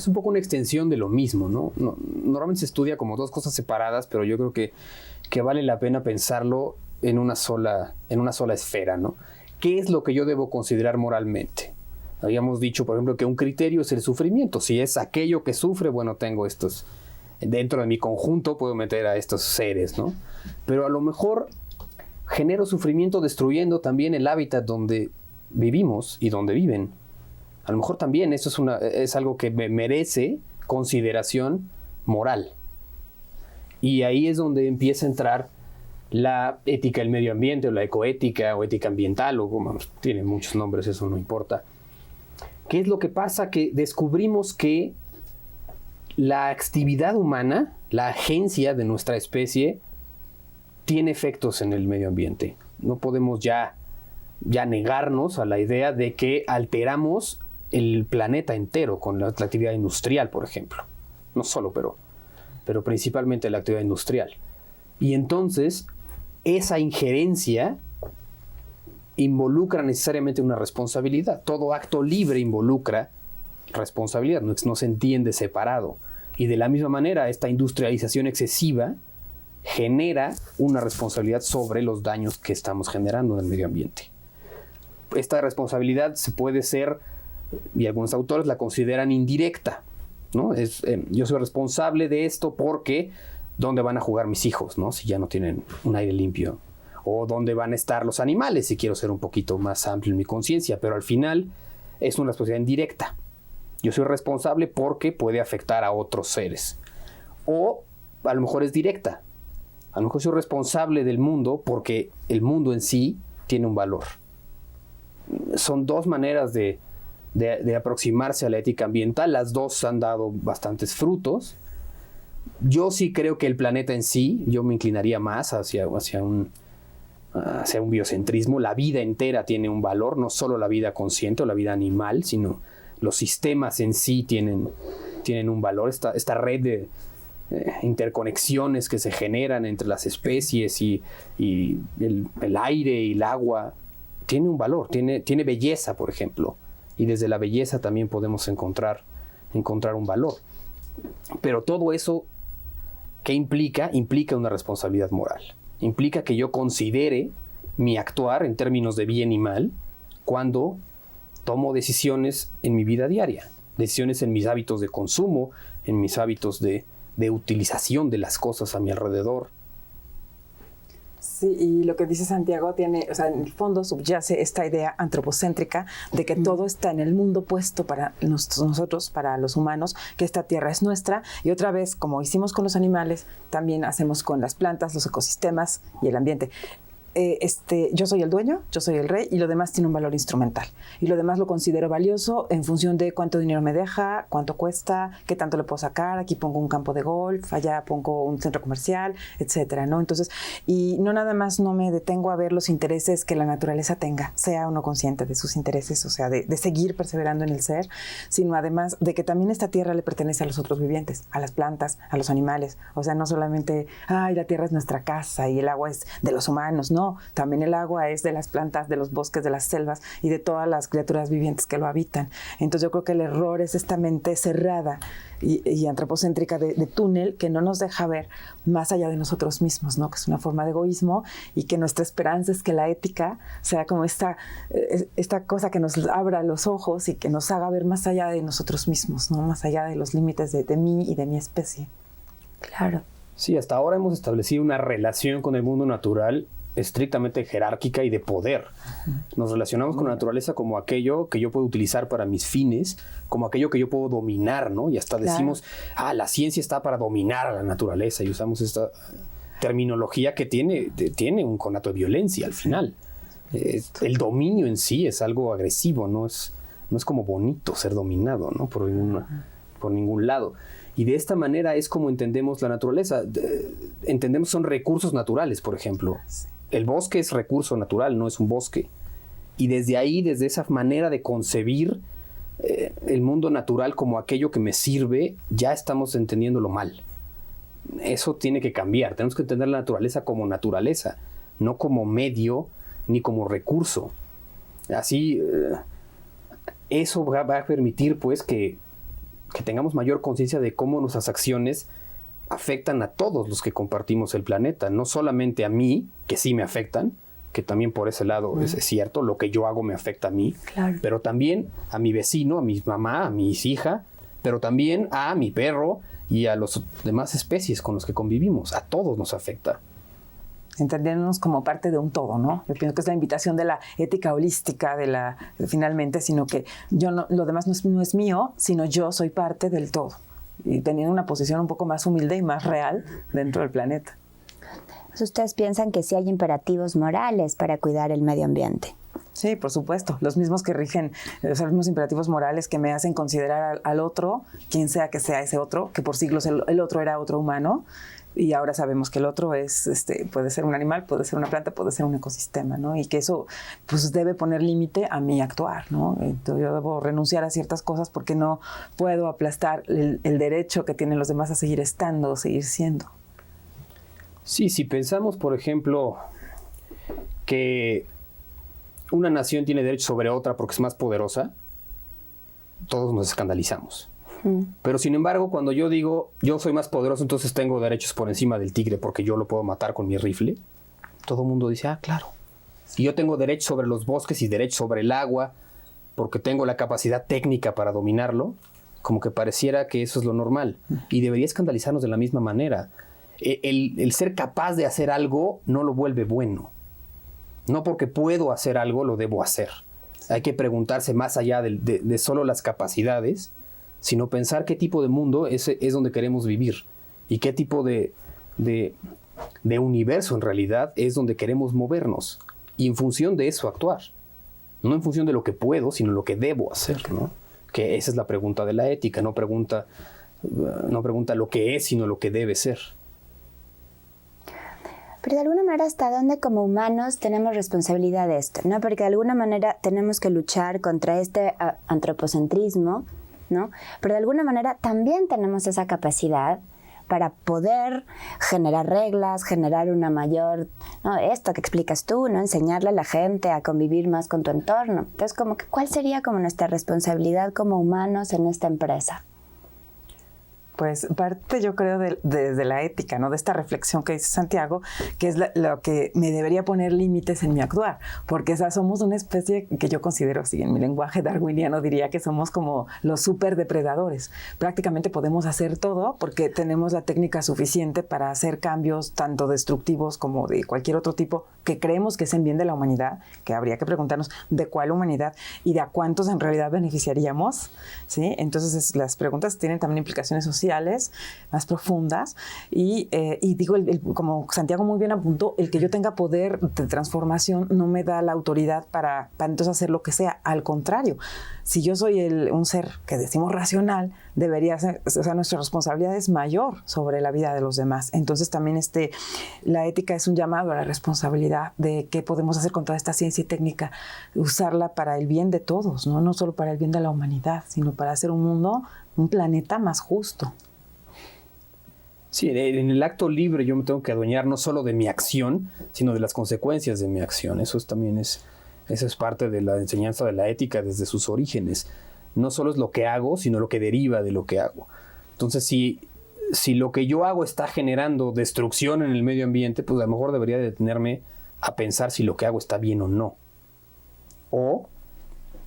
un poco una extensión de lo mismo, ¿no? Normalmente se estudia como dos cosas separadas, pero yo creo que vale la pena pensarlo en una sola esfera, ¿no? ¿Qué es lo que yo debo considerar moralmente? Habíamos dicho, por ejemplo, que un criterio es el sufrimiento. Si es aquello que sufre, bueno, tengo estos. Dentro de mi conjunto puedo meter a estos seres, ¿no? Pero a lo mejor genero sufrimiento destruyendo también el hábitat donde vivimos y donde viven. A lo mejor también eso es algo que merece consideración moral. Y ahí es donde empieza a entrar la ética del medio ambiente, o la ecoética, o ética ambiental, o como tiene muchos nombres, eso no importa. ¿Qué es lo que pasa? Que descubrimos que la actividad humana, la agencia de nuestra especie, tiene efectos en el medio ambiente. No podemos ya negarnos a la idea de que alteramos el planeta entero con la actividad industrial, por ejemplo. No solo, pero principalmente la actividad industrial. Y entonces, esa injerencia involucra necesariamente una responsabilidad. Todo acto libre involucra responsabilidad, no se entiende separado. Y de la misma manera, esta industrialización excesiva genera una responsabilidad sobre los daños que estamos generando en el medio ambiente. Esta responsabilidad se puede ser, y algunos autores la consideran indirecta, ¿no? Yo soy responsable de esto porque ¿dónde van a jugar mis hijos, ¿no? Si ya no tienen un aire limpio? O ¿dónde van a estar los animales? Si quiero ser un poquito más amplio en mi conciencia. Pero al final es una responsabilidad indirecta. Yo soy responsable porque puede afectar a otros seres. O a lo mejor es directa. A lo mejor soy responsable del mundo porque el mundo en sí tiene un valor. Son dos maneras de aproximarse a la ética ambiental. Las dos han dado bastantes frutos. Yo sí creo que el planeta en sí, yo me inclinaría más hacia un biocentrismo. La vida entera tiene un valor, no solo la vida consciente o la vida animal, sino los sistemas en sí tienen un valor. Esta red de interconexiones que se generan entre las especies y el aire y el agua tiene un valor, tiene belleza, por ejemplo. Y desde la belleza también podemos encontrar un valor. Pero todo eso, ¿qué implica? Implica una responsabilidad moral. Implica que yo considere mi actuar en términos de bien y mal cuando tomo decisiones en mi vida diaria. Decisiones en mis hábitos de consumo, en mis hábitos de utilización de las cosas a mi alrededor. Sí, y lo que dice Santiago tiene, o sea, en el fondo subyace esta idea antropocéntrica de que todo está en el mundo puesto para nosotros, para los humanos, que esta tierra es nuestra, y otra vez, como hicimos con los animales, también hacemos con las plantas, los ecosistemas y el ambiente. Yo soy el dueño, yo soy el rey, y lo demás tiene un valor instrumental. Y lo demás lo considero valioso en función de cuánto dinero me deja, cuánto cuesta, qué tanto le puedo sacar. Aquí pongo un campo de golf, allá pongo un centro comercial, etcétera, ¿no? Entonces, y no nada más no me detengo a ver los intereses que la naturaleza tenga, sea uno consciente de sus intereses, o sea, de seguir perseverando en el ser, sino además de que también esta tierra le pertenece a los otros vivientes, a las plantas, a los animales. O sea, no solamente, la tierra es nuestra casa y el agua es de los humanos, no. También el agua es de las plantas, de los bosques, de las selvas y de todas las criaturas vivientes que lo habitan. Entonces yo creo que el error es esta mente cerrada y antropocéntrica de túnel que no nos deja ver más allá de nosotros mismos, ¿no? Que es una forma de egoísmo, y que nuestra esperanza es que la ética sea como esta cosa que nos abra los ojos y que nos haga ver más allá de nosotros mismos, ¿no? Más allá de los límites de mí y de mi especie. Claro. Sí, hasta ahora hemos establecido una relación con el mundo natural estrictamente jerárquica y de poder. Nos relacionamos con la naturaleza como aquello que yo puedo utilizar para mis fines, como aquello que yo puedo dominar, ¿no? Y hasta decimos, la ciencia está para dominar a la naturaleza, y usamos esta terminología que tiene un conato de violencia al final. El dominio en sí es algo agresivo, no es como bonito ser dominado, ¿no? por ningún lado. Y de esta manera es como entendemos la naturaleza. Entendemos son recursos naturales, por ejemplo. El bosque es recurso natural, no es un bosque. Y desde ahí, desde esa manera de concebir el mundo natural como aquello que me sirve, ya estamos entendiéndolo mal. Eso tiene que cambiar. Tenemos que entender la naturaleza como naturaleza, no como medio ni como recurso. Así, eso va a permitir, pues, que tengamos mayor conciencia de cómo nuestras acciones afectan a todos los que compartimos el planeta, no solamente a mí, que sí me afectan, que también por ese lado es cierto, lo que yo hago me afecta a mí, pero también a mi vecino, a mi mamá, a mi hija, pero también a mi perro y a las demás especies con los que convivimos. A todos nos afecta. Entendernos como parte de un todo, ¿no? Yo pienso que es la invitación de la ética holística, finalmente, sino que lo demás no es mío, sino yo soy parte del todo. Y teniendo una posición un poco más humilde y más real dentro del planeta. ¿Ustedes piensan que sí hay imperativos morales para cuidar el medio ambiente? Sí, por supuesto. Los mismos que rigen, los mismos imperativos morales que me hacen considerar al otro, quien sea que sea ese otro, que por siglos el otro era otro humano, y ahora sabemos que el otro puede ser un animal, puede ser una planta, puede ser un ecosistema, ¿no? Y que eso pues debe poner límite a mi actuar, ¿no? Entonces, yo debo renunciar a ciertas cosas porque no puedo aplastar el derecho que tienen los demás a seguir estando, seguir siendo. Sí, si pensamos, por ejemplo, que una nación tiene derecho sobre otra porque es más poderosa, todos nos escandalizamos. Pero sin embargo, cuando yo digo, yo soy más poderoso, entonces tengo derechos por encima del tigre porque yo lo puedo matar con mi rifle, todo el mundo dice, claro. Y yo tengo derechos sobre los bosques y derechos sobre el agua porque tengo la capacidad técnica para dominarlo, como que pareciera que eso es lo normal. Y debería escandalizarnos de la misma manera. El ser capaz de hacer algo no lo vuelve bueno. No porque puedo hacer algo, lo debo hacer. Hay que preguntarse más allá de solo las capacidades, sino pensar qué tipo de mundo es donde queremos vivir y qué tipo de universo en realidad es donde queremos movernos. Y en función de eso actuar. No en función de lo que puedo, sino lo que debo hacer, ¿no? Que esa es la pregunta de la ética. No pregunta lo que es, sino lo que debe ser. Pero de alguna manera, ¿hasta dónde como humanos tenemos responsabilidad de esto? ¿No? Porque de alguna manera tenemos que luchar contra este antropocentrismo, ¿no? Pero de alguna manera también tenemos esa capacidad para poder generar reglas, generar una mayor, ¿no? Esto que explicas tú, ¿no? Enseñarle a la gente a convivir más con tu entorno. Entonces, ¿cuál sería como nuestra responsabilidad como humanos en esta empresa? Pues parte, yo creo, desde la ética, ¿no? De esta reflexión que dice Santiago, que es lo que me debería poner límites en mi actuar, porque somos una especie que yo considero, así en mi lenguaje darwiniano diría que somos como los superdepredadores. Prácticamente podemos hacer todo porque tenemos la técnica suficiente para hacer cambios tanto destructivos como de cualquier otro tipo que creemos que es en bien de la humanidad, que habría que preguntarnos de cuál humanidad y de a cuántos en realidad beneficiaríamos, ¿sí? Entonces las preguntas tienen también implicaciones sociales más profundas y digo, como Santiago muy bien apuntó, el que yo tenga poder de transformación no me da la autoridad para entonces hacer lo que sea. Al contrario, si yo soy un ser que decimos racional, debería ser, o sea, nuestra responsabilidad es mayor sobre la vida de los demás. Entonces también la ética es un llamado a la responsabilidad de qué podemos hacer con toda esta ciencia y técnica, usarla para el bien de todos, no solo para el bien de la humanidad, sino para hacer un planeta más justo. Sí, en el acto libre yo me tengo que adueñar no solo de mi acción, sino de las consecuencias de mi acción. Eso es parte de la enseñanza de la ética desde sus orígenes. No solo es lo que hago, sino lo que deriva de lo que hago. Entonces, si lo que yo hago está generando destrucción en el medio ambiente, pues a lo mejor debería detenerme a pensar si lo que hago está bien o no. O,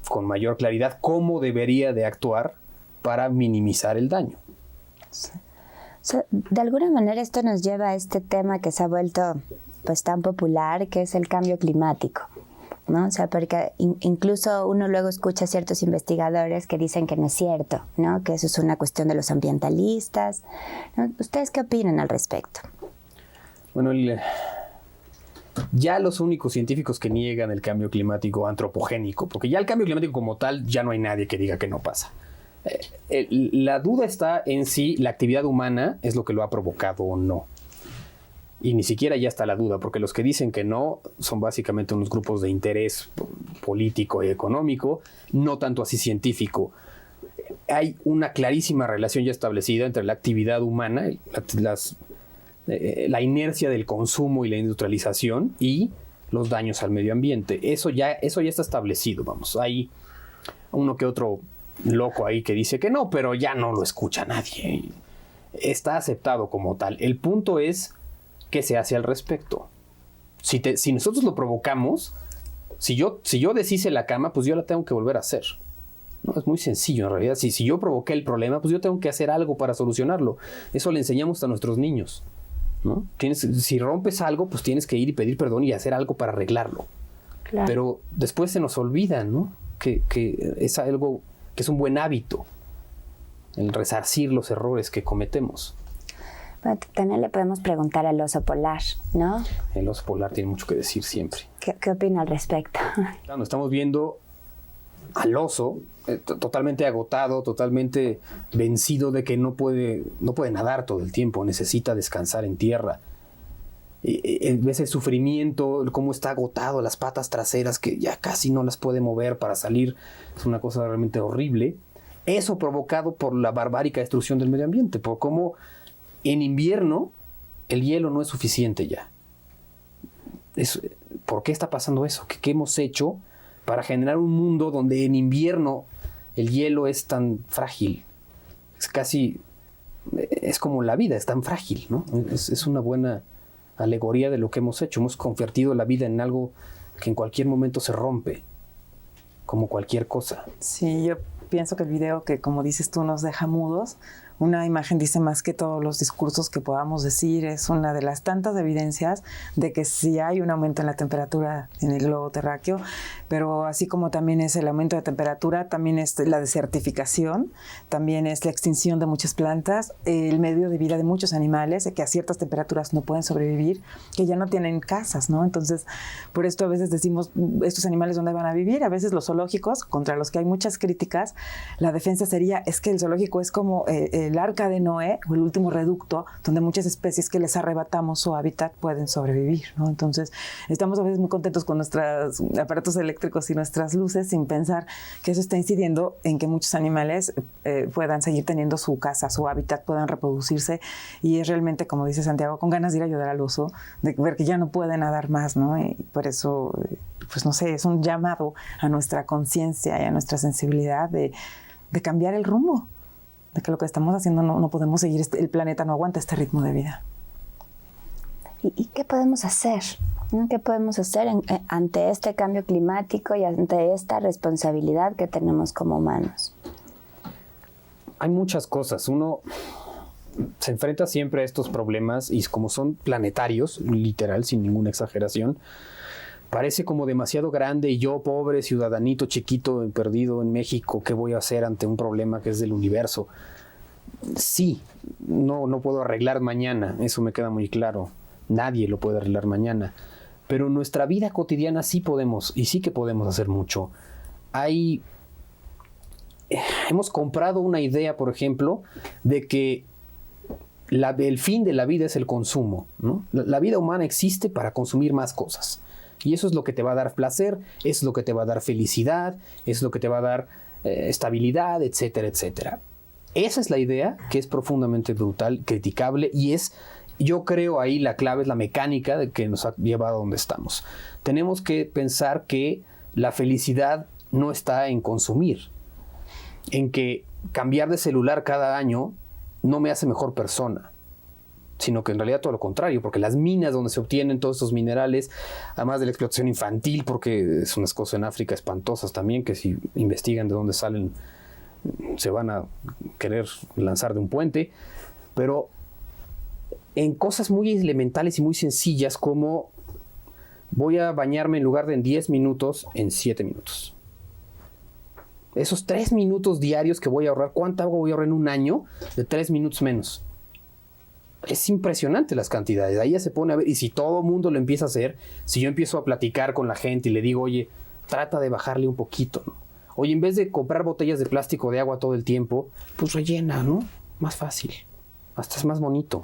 con mayor claridad, cómo debería de actuar para minimizar el daño. Sí. De alguna manera esto nos lleva a este tema que se ha vuelto pues tan popular, que es el cambio climático, ¿no? O sea, porque incluso uno luego escucha a ciertos investigadores que dicen que no es cierto, ¿no? Que eso es una cuestión de los ambientalistas, ¿no? ¿Ustedes qué opinan al respecto? Bueno, ya los únicos científicos que niegan el cambio climático antropogénico, porque ya el cambio climático como tal, ya no hay nadie que diga que no pasa. La duda está en si la actividad humana es lo que lo ha provocado o no. Y ni siquiera ya está la duda, porque los que dicen que no son básicamente unos grupos de interés político y económico, no tanto así científico. Hay una clarísima relación ya establecida entre la actividad humana, la inercia del consumo y la industrialización y los daños al medio ambiente. Eso ya está establecido, vamos. Hay uno que otro loco ahí que dice que no, pero ya no lo escucha nadie. Está aceptado como tal. El punto es qué se hace al respecto. Si nosotros lo provocamos, si yo deshice la cama, pues yo la tengo que volver a hacer. No, es muy sencillo en realidad. Si yo provoqué el problema, pues yo tengo que hacer algo para solucionarlo. Eso le enseñamos a nuestros niños, ¿no? Si rompes algo, pues tienes que ir y pedir perdón y hacer algo para arreglarlo. Claro. Pero después se nos olvida, ¿no? Que es algo que es un buen hábito, el resarcir los errores que cometemos. Bueno, también le podemos preguntar al oso polar, ¿no? El oso polar tiene mucho que decir siempre. ¿Qué opina al respecto? Claro, estamos viendo al oso totalmente agotado, totalmente vencido de que no puede nadar todo el tiempo, necesita descansar en tierra. Ves el sufrimiento, cómo está agotado, las patas traseras que ya casi no las puede mover para salir. Es una cosa realmente horrible. Eso provocado por la barbárica destrucción del medio ambiente, por cómo en invierno el hielo no es suficiente ya. ¿Por qué está pasando eso? ¿Qué hemos hecho para generar un mundo donde en invierno el hielo es tan frágil? Es como la vida, es tan frágil, ¿no? Es una buena alegoría de lo que hemos hecho. Hemos convertido la vida en algo que en cualquier momento se rompe, como cualquier cosa. Sí, yo pienso que el video que, como dices tú, nos deja mudos. Una imagen dice más que todos los discursos que podamos decir. Es una de las tantas evidencias de que sí hay un aumento en la temperatura en el globo terráqueo, pero así como también es el aumento de temperatura, también es la desertificación, también es la extinción de muchas plantas, el medio de vida de muchos animales que a ciertas temperaturas no pueden sobrevivir, que ya no tienen casas, ¿no? Entonces, por esto a veces decimos, ¿estos animales dónde van a vivir? A veces los zoológicos, contra los que hay muchas críticas, la defensa sería, es que el zoológico es como el arca de Noé o el último reducto donde muchas especies que les arrebatamos su hábitat pueden sobrevivir, ¿no? Entonces, estamos a veces muy contentos con nuestros aparatos eléctricos y nuestras luces sin pensar que eso está incidiendo en que muchos animales puedan seguir teniendo su casa, su hábitat, puedan reproducirse, y es realmente, como dice Santiago, con ganas de ir a ayudar al oso, de ver que ya no puede nadar más, ¿no? Y por eso, pues no sé, es un llamado a nuestra conciencia y a nuestra sensibilidad de cambiar el rumbo, de que lo que estamos haciendo no podemos seguir, el planeta no aguanta este ritmo de vida. ¿Y qué podemos hacer? ¿No? ¿Qué podemos hacer ante este cambio climático y ante esta responsabilidad que tenemos como humanos? Hay muchas cosas. Uno se enfrenta siempre a estos problemas y como son planetarios, literal, sin ninguna exageración, parece como demasiado grande y yo, pobre ciudadanito chiquito perdido en México, ¿qué voy a hacer ante un problema que es del universo? Sí, no puedo arreglar mañana, eso me queda muy claro. Nadie lo puede arreglar mañana. Pero en nuestra vida cotidiana sí podemos, y sí que podemos hacer mucho. Hemos comprado una idea, por ejemplo, de que el fin de la vida es el consumo, ¿no? La vida humana existe para consumir más cosas. Y eso es lo que te va a dar placer, es lo que te va a dar felicidad, es lo que te va a dar estabilidad, etcétera, etcétera. Esa es la idea que es profundamente brutal, criticable, y yo creo ahí la clave es la mecánica de que nos ha llevado a donde estamos. Tenemos que pensar que la felicidad no está en consumir, en que cambiar de celular cada año no me hace mejor persona, sino que en realidad todo lo contrario, porque las minas donde se obtienen todos estos minerales, además de la explotación infantil, porque son unas cosas en África espantosas también, que si investigan de dónde salen, se van a querer lanzar de un puente, pero en cosas muy elementales y muy sencillas como voy a bañarme en lugar de en 10 minutos, en 7 minutos. Esos 3 minutos diarios que voy a ahorrar, ¿cuánta agua voy a ahorrar en un año? De 3 minutos menos. Es impresionante las cantidades. Ahí ya se pone a ver, y si todo el mundo lo empieza a hacer, si yo empiezo a platicar con la gente y le digo, oye, trata de bajarle un poquito, ¿no? Oye, en vez de comprar botellas de plástico de agua todo el tiempo, pues rellena, ¿no? Más fácil. Hasta es más bonito.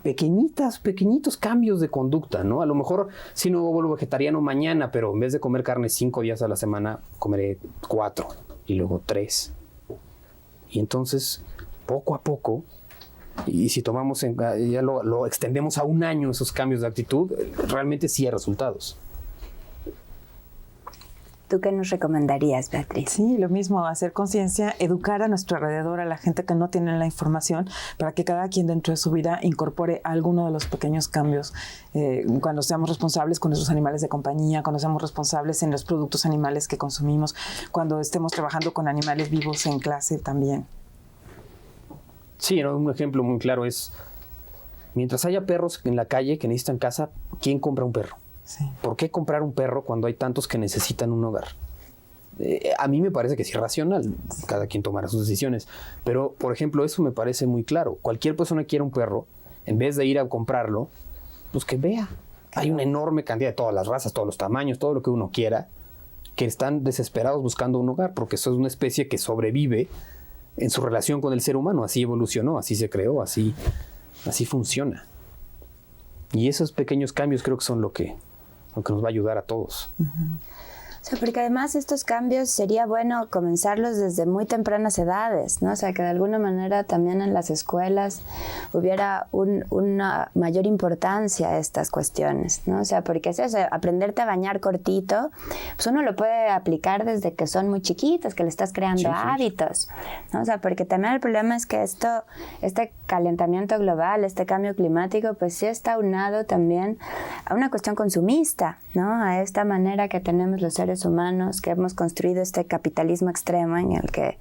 Pequeñitos cambios de conducta, ¿no? A lo mejor si no vuelvo vegetariano mañana, pero en vez de comer carne 5 días a la semana, comeré 4 y luego 3. Y entonces, poco a poco, y si tomamos, ya lo extendemos a un año esos cambios de actitud, realmente sí hay resultados. ¿Tú qué nos recomendarías, Beatriz? Sí, lo mismo, hacer conciencia, educar a nuestro alrededor, a la gente que no tiene la información, para que cada quien dentro de su vida incorpore alguno de los pequeños cambios. Cuando seamos responsables con nuestros animales de compañía, cuando seamos responsables en los productos animales que consumimos, cuando estemos trabajando con animales vivos en clase también. Sí, ¿no? Un ejemplo muy claro es, mientras haya perros en la calle que necesitan casa, ¿quién compra un perro? Sí. ¿Por qué comprar un perro cuando hay tantos que necesitan un hogar? A mí me parece que es irracional, cada quien tomará sus decisiones, pero por ejemplo eso me parece muy claro. Cualquier persona que quiera un perro, en vez de ir a comprarlo, pues que vea. Hay una enorme cantidad de todas las razas, todos los tamaños, todo lo que uno quiera, que están desesperados buscando un hogar, porque eso es una especie que sobrevive en su relación con el ser humano. Así evolucionó, así se creó, así funciona. Y esos pequeños cambios creo que son lo que nos va a ayudar a todos. Uh-huh. O sea, porque además estos cambios sería bueno comenzarlos desde muy tempranas edades, ¿no? O sea, que de alguna manera también en las escuelas hubiera una mayor importancia a estas cuestiones, ¿no? O sea, porque es eso, aprenderte a bañar cortito, pues uno lo puede aplicar desde que son muy chiquitos, que le estás creando hábitos, ¿no? O sea, porque también el problema es que este calentamiento global, este cambio climático, pues sí está aunado también a una cuestión consumista, ¿no? A esta manera que tenemos los seres humanos, que hemos construido este capitalismo extremo en el que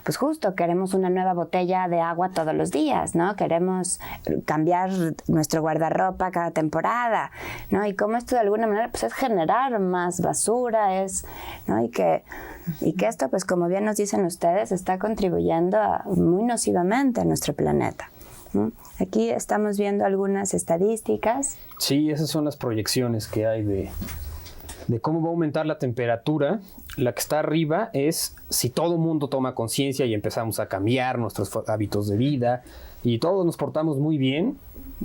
pues justo queremos una nueva botella de agua todos los días, ¿no? Queremos cambiar nuestro guardarropa cada temporada, ¿no? Y cómo esto de alguna manera pues es generar más basura, ¿no? Y que esto, pues como bien nos dicen ustedes, está contribuyendo muy nocivamente a nuestro planeta, ¿no? Aquí estamos viendo algunas estadísticas. Sí, esas son las proyecciones que hay de cómo va a aumentar la temperatura. La que está arriba es si todo el mundo toma conciencia y empezamos a cambiar nuestros hábitos de vida y todos nos portamos muy bien,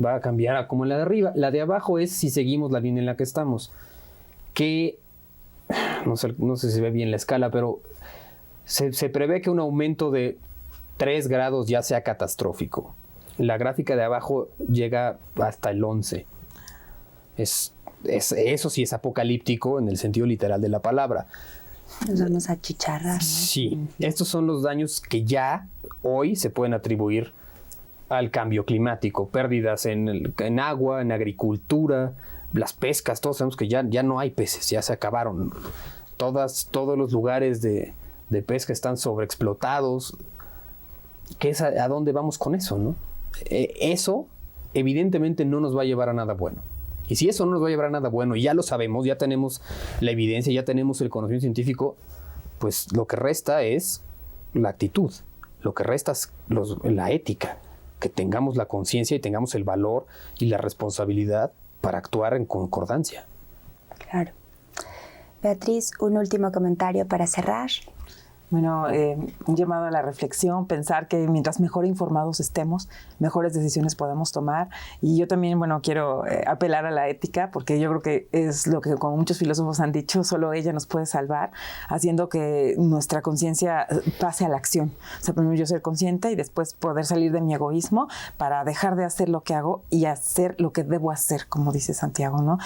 va a cambiar a como la de arriba. La de abajo es si seguimos la línea en la que estamos, que no sé si se ve bien la escala, pero se prevé que un aumento de 3 grados ya sea catastrófico. La gráfica de abajo llega hasta el 11. Eso sí es apocalíptico en el sentido literal de la palabra. Nos vamos a chicharrar. Sí, estos son los daños que ya hoy se pueden atribuir al cambio climático. Pérdidas en agua, en agricultura, las pescas, todos sabemos que ya no hay peces, ya se acabaron. Todos los lugares de pesca están sobreexplotados. ¿A dónde vamos con eso, no? Eso evidentemente no nos va a llevar a nada bueno. Y si eso no nos va a llevar a nada bueno, y ya lo sabemos, ya tenemos la evidencia, ya tenemos el conocimiento científico, pues lo que resta es la actitud, lo que resta es la ética, que tengamos la conciencia y tengamos el valor y la responsabilidad para actuar en concordancia. Claro. Beatriz, un último comentario para cerrar. Bueno, un llamado a la reflexión, pensar que mientras mejor informados estemos, mejores decisiones podemos tomar. Y yo también, bueno, quiero apelar a la ética, porque yo creo que es lo que, como muchos filósofos han dicho, solo ella nos puede salvar, haciendo que nuestra conciencia pase a la acción. O sea, primero yo ser consciente y después poder salir de mi egoísmo para dejar de hacer lo que hago y hacer lo que debo hacer, como dice Santiago, ¿no?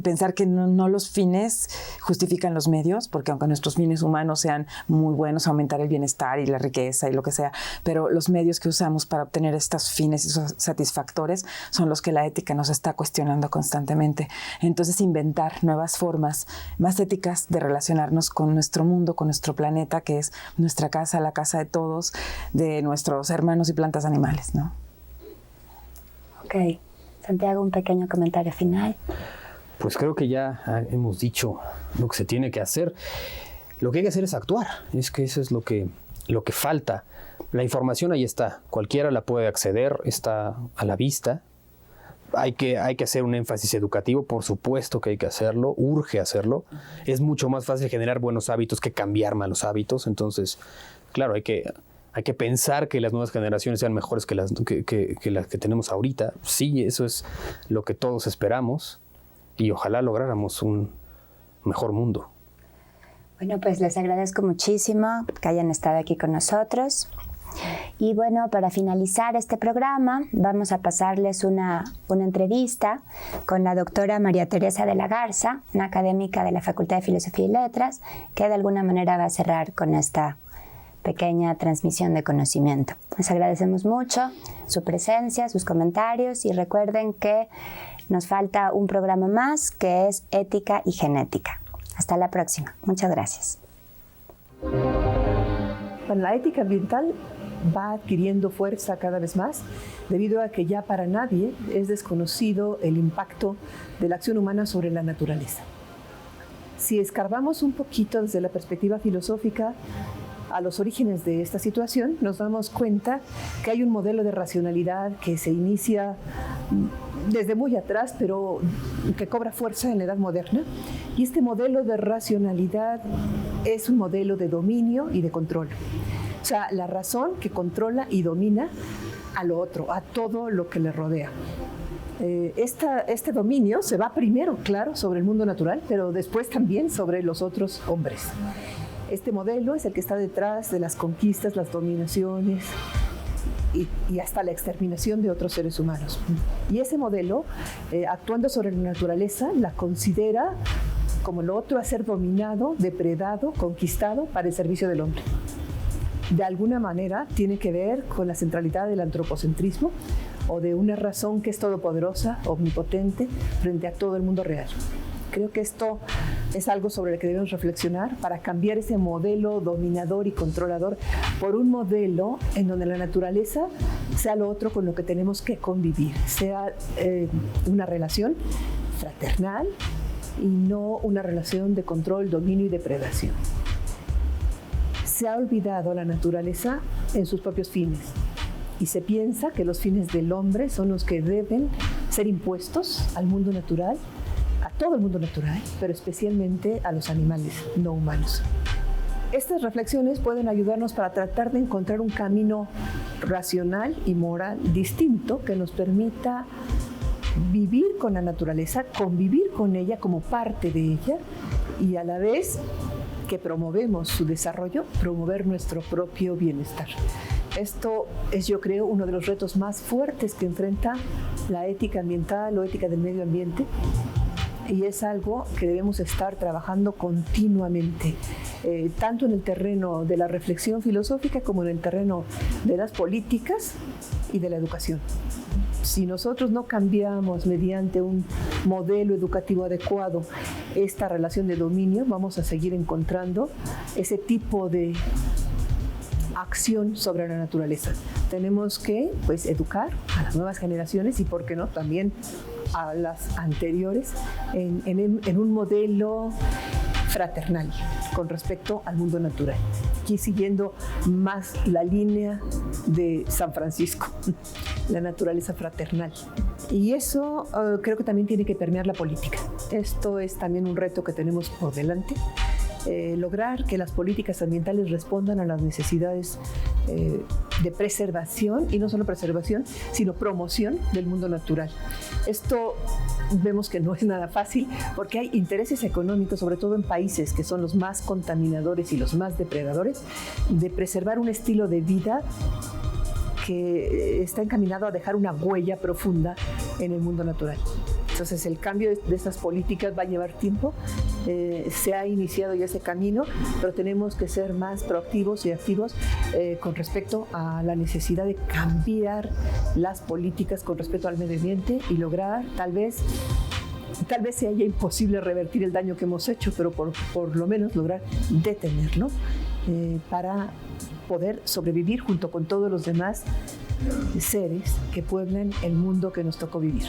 Pensar que no los fines justifican los medios, porque aunque nuestros fines humanos sean muy buenos, aumentar el bienestar y la riqueza y lo que sea, pero los medios que usamos para obtener estos fines satisfactores son los que la ética nos está cuestionando constantemente. Entonces, inventar nuevas formas más éticas de relacionarnos con nuestro mundo, con nuestro planeta, que es nuestra casa, la casa de todos, de nuestros hermanos y plantas animales, ¿no? Ok. Santiago, un pequeño comentario final. Pues creo que ya hemos dicho lo que se tiene que hacer. Lo que hay que hacer es actuar. Es que eso es lo que falta. La información ahí está. Cualquiera la puede acceder, está a la vista. Hay que hacer un énfasis educativo, por supuesto que hay que hacerlo, urge hacerlo. Es mucho más fácil generar buenos hábitos que cambiar malos hábitos. Entonces, claro, hay que pensar que las nuevas generaciones sean mejores que las que tenemos ahorita. Sí, eso es lo que todos esperamos y ojalá lográramos un mejor mundo. Bueno, pues les agradezco muchísimo que hayan estado aquí con nosotros. Y bueno, para finalizar este programa, vamos a pasarles una entrevista con la doctora María Teresa de la Garza, una académica de la Facultad de Filosofía y Letras, que de alguna manera va a cerrar con esta pequeña transmisión de conocimiento. Les agradecemos mucho su presencia, sus comentarios y recuerden que nos falta un programa más que es Ética y Genética. Hasta la próxima. Muchas gracias. Bueno, la ética ambiental va adquiriendo fuerza cada vez más debido a que ya para nadie es desconocido el impacto de la acción humana sobre la naturaleza. Si escarbamos un poquito desde la perspectiva filosófica a los orígenes de esta situación, nos damos cuenta que hay un modelo de racionalidad que se inicia desde muy atrás, pero que cobra fuerza en la edad moderna. Y este modelo de racionalidad es un modelo de dominio y de control. O sea, la razón que controla y domina a lo otro, a todo lo que le rodea. Este dominio se va primero, claro, sobre el mundo natural, pero después también sobre los otros hombres. Este modelo es el que está detrás de las conquistas, las dominaciones y hasta la exterminación de otros seres humanos. Y ese modelo, actuando sobre la naturaleza, la considera como lo otro a ser dominado, depredado, conquistado para el servicio del hombre. De alguna manera tiene que ver con la centralidad del antropocentrismo o de una razón que es todopoderosa, omnipotente, frente a todo el mundo real. Creo que esto es algo sobre lo que debemos reflexionar para cambiar ese modelo dominador y controlador por un modelo en donde la naturaleza sea lo otro con lo que tenemos que convivir, sea una relación fraternal y no una relación de control, dominio y depredación. Se ha olvidado la naturaleza en sus propios fines y se piensa que los fines del hombre son los que deben ser impuestos al mundo natural, a todo el mundo natural, pero especialmente a los animales no humanos. Estas reflexiones pueden ayudarnos para tratar de encontrar un camino racional y moral distinto que nos permita vivir con la naturaleza, convivir con ella como parte de ella y a la vez que promovemos su desarrollo, promover nuestro propio bienestar. Esto es, yo creo, uno de los retos más fuertes que enfrenta la ética ambiental o ética del medio ambiente y es algo que debemos estar trabajando continuamente, tanto en el terreno de la reflexión filosófica como en el terreno de las políticas y de la educación. Si nosotros no cambiamos mediante un modelo educativo adecuado esta relación de dominio, vamos a seguir encontrando ese tipo de acción sobre la naturaleza. Tenemos que educar a las nuevas generaciones y, por qué no, también a las anteriores en un modelo fraternal con respecto al mundo natural. Aquí siguiendo más la línea de San Francisco, la naturaleza fraternal. Y eso creo que también tiene que permear la política. Esto es también un reto que tenemos por delante. Lograr que las políticas ambientales respondan a las necesidades de preservación, y no solo preservación, sino promoción del mundo natural. Esto vemos que no es nada fácil porque hay intereses económicos, sobre todo en países que son los más contaminadores y los más depredadores, de preservar un estilo de vida que está encaminado a dejar una huella profunda en el mundo natural. Entonces el cambio de estas políticas va a llevar tiempo, se ha iniciado ya ese camino, pero tenemos que ser más proactivos y activos con respecto a la necesidad de cambiar las políticas con respecto al medio ambiente y lograr tal vez sea ya imposible revertir el daño que hemos hecho, pero por lo menos lograr detenerlo para poder sobrevivir junto con todos los demás seres que pueblan el mundo que nos tocó vivir.